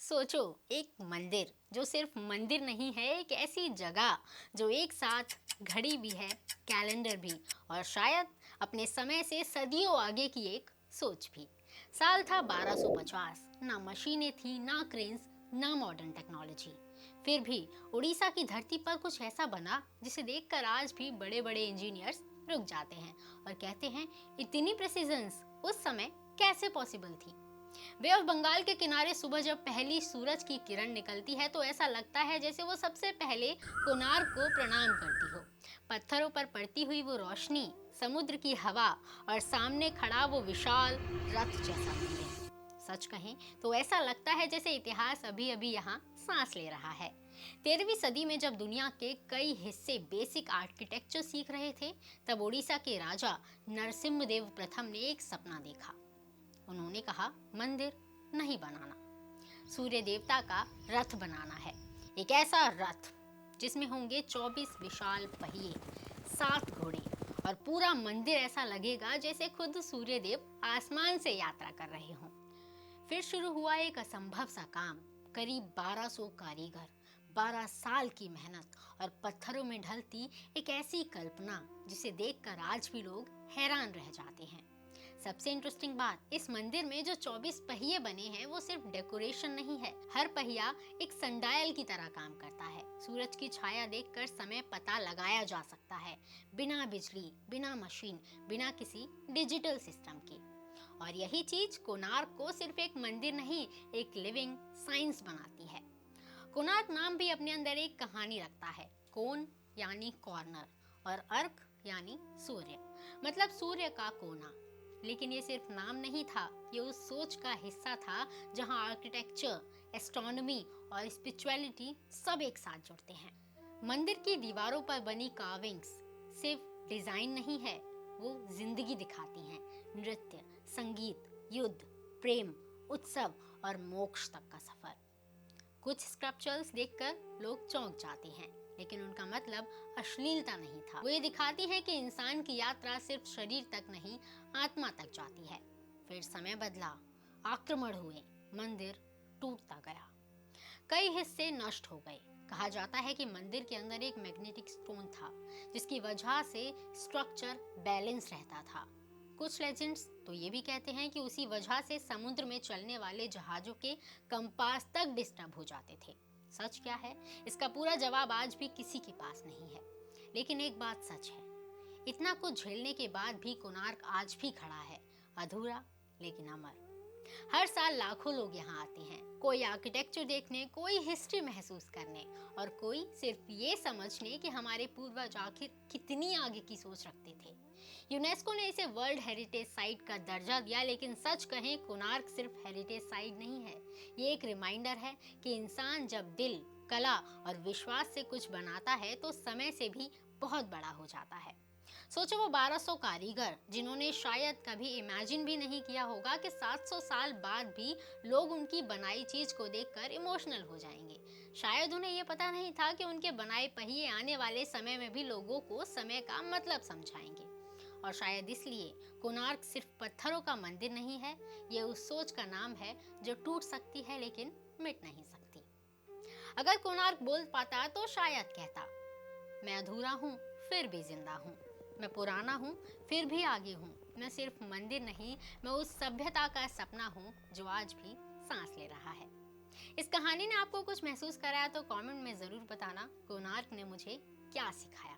सोचो, एक मंदिर जो सिर्फ मंदिर नहीं है, एक ऐसी जगह जो एक साथ घड़ी भी है, कैलेंडर भी, और शायद अपने समय से सदियों आगे की एक सोच भी। साल था 1250। ना मशीनें थी, ना क्रेन्स, ना मॉडर्न टेक्नोलॉजी। फिर भी उड़ीसा की धरती पर कुछ ऐसा बना जिसे देखकर आज भी बड़े बड़े इंजीनियर्स रुक जाते हैं और कहते हैं, इतनी प्रेसिजन्स उस समय कैसे पॉसिबल थी। बे ऑफ बंगाल के किनारे सुबह जब पहली सूरज की किरण निकलती है तो ऐसा लगता है जैसे वो सबसे पहले कोणार्क को प्रणाम करती हो। पत्थरों पर पड़ती हुई वो रोशनी, समुद्र की हवा और सामने खड़ा वो विशाल रथ जैसा मंदिर। सच कहें तो ऐसा लगता है जैसे इतिहास अभी अभी यहाँ सांस ले रहा है। 13वीं सदी में जब दुनिया के कई हिस्से बेसिक आर्किटेक्चर सीख रहे थे, तब उड़ीसा के राजा नरसिम्हदेव प्रथम ने एक सपना देखा। उन्होंने कहा, मंदिर नहीं बनाना, सूर्य देवता का रथ बनाना है। एक ऐसा रथ जिसमें होंगे 24 विशाल पहिए, 7 घोड़े, और पूरा मंदिर ऐसा लगेगा जैसे खुद सूर्य देव आसमान से यात्रा कर रहे हों। फिर शुरू हुआ एक असंभव सा काम। करीब 1200 कारीगर, 12 साल की मेहनत और पत्थरों में ढलती एक ऐसी कल्पना जिसे देखकर आज भी लोग हैरान रह जाते हैं। सबसे इंटरेस्टिंग बात, इस मंदिर में जो 24 पहिए बने हैं वो सिर्फ डेकोरेशन नहीं है। हर पहिया एक सनडायल की तरह काम करता है। सूरज की छाया देखकर समय पता लगाया जा सकता है, बिना बिजली, बिना मशीन, बिना किसी डिजिटल सिस्टम के। और यही चीज कोणार्क को सिर्फ एक मंदिर नहीं, एक लिविंग साइंस बनाती है। कोणार्क नाम भी अपने अंदर एक कहानी रखता है। कोण यानी कॉर्नर और अर्क यानी सूर्य, मतलब सूर्य का कोना। लेकिन ये सिर्फ नाम नहीं था, ये उस सोच का हिस्सा था जहां आर्किटेक्चर, एस्ट्रोनॉमी और स्पिरिचुअलिटी सब एक साथ जुड़ते हैं। मंदिर की दीवारों पर बनी कार्विंग्स सिर्फ डिजाइन नहीं है, वो जिंदगी दिखाती हैं। नृत्य, संगीत, युद्ध, प्रेम, उत्सव और मोक्ष तक का सफर। कुछ स्क्रप्चर्स देखकर लोग चौंक जाते हैं, लेकिन उनका मतलब अश्लीलता नहीं था। वो ये दिखाती है कि इंसान की यात्रा सिर्फ शरीर तक नहीं, आत्मा तक जाती है। फिर समय बदला, आक्रमण हुए, मंदिर टूटता गया, कई हिस्से नष्ट हो गए। कहा जाता है कि मंदिर के अंदर एक मैग्नेटिक स्टोन था जिसकी वजह से स्ट्रक्चर बैलेंस रहता था। कुछ लेजेंड्स तो ये भी कहते हैं कि उसी वजह से समुद्र में चलने वाले जहाजों के कंपास तक डिस्टर्ब हो जाते थे। सच क्या है, इसका पूरा जवाब आज भी किसी के पास नहीं है। लेकिन एक बात सच है, इतना कुछ झेलने के बाद भी कोणार्क आज भी खड़ा है, अधूरा लेकिन अमर। हर साल लाखों लोग यहाँ आते हैं, कोई आर्किटेक्चर देखने, कोई हिस्ट्री महसूस करने, और कोई सिर्फ ये समझने कि हमारे पूर्वज आखिर कितनी आगे की सोच रखते थे। यूनेस्को ने इसे वर्ल्ड हेरिटेज साइट का दर्जा दिया, लेकिन सच कहें कोणार्क सिर्फ हेरिटेज साइट नहीं है, ये एक रिमाइंडर है कि इंसान जब दिल, कला और विश्वास से कुछ बनाता है तो समय से भी बहुत बड़ा हो जाता है। सोचो, वो 1200 कारीगर जिन्होंने शायद कभी इमेजिन भी नहीं किया होगा कि 700 साल बाद भी लोग उनकी बनाई चीज को देखकर इमोशनल हो जाएंगे। शायद उन्हें ये पता नहीं था कि उनके बनाए पहिए आने वाले समय में भी लोगों को समय का मतलब समझाएंगे। और शायद इसलिए कोणार्क सिर्फ पत्थरों का मंदिर नहीं है, ये उस सोच का नाम है जो टूट सकती है लेकिन मिट नहीं सकती। अगर कोणार्क बोल पाता तो शायद कहता, मैं अधूरा हूँ फिर भी जिंदा हूँ, मैं पुराना हूँ फिर भी आगे हूँ, मैं सिर्फ मंदिर नहीं, मैं उस सभ्यता का सपना हूँ जो आज भी सांस ले रहा है। इस कहानी ने आपको कुछ महसूस कराया तो कमेंट में ज़रूर बताना कोणार्क ने मुझे क्या सिखाया।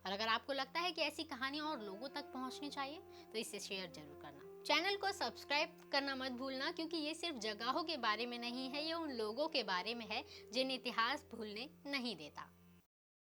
और अगर आपको लगता है कि ऐसी कहानियाँ और लोगों तक पहुँचनी चाहिए तो इसे शेयर जरूर करना। चैनल को सब्सक्राइब करना मत भूलना, क्योंकि ये सिर्फ जगहों के बारे में नहीं है, ये उन लोगों के बारे में है जिन्हें इतिहास भूलने नहीं देता।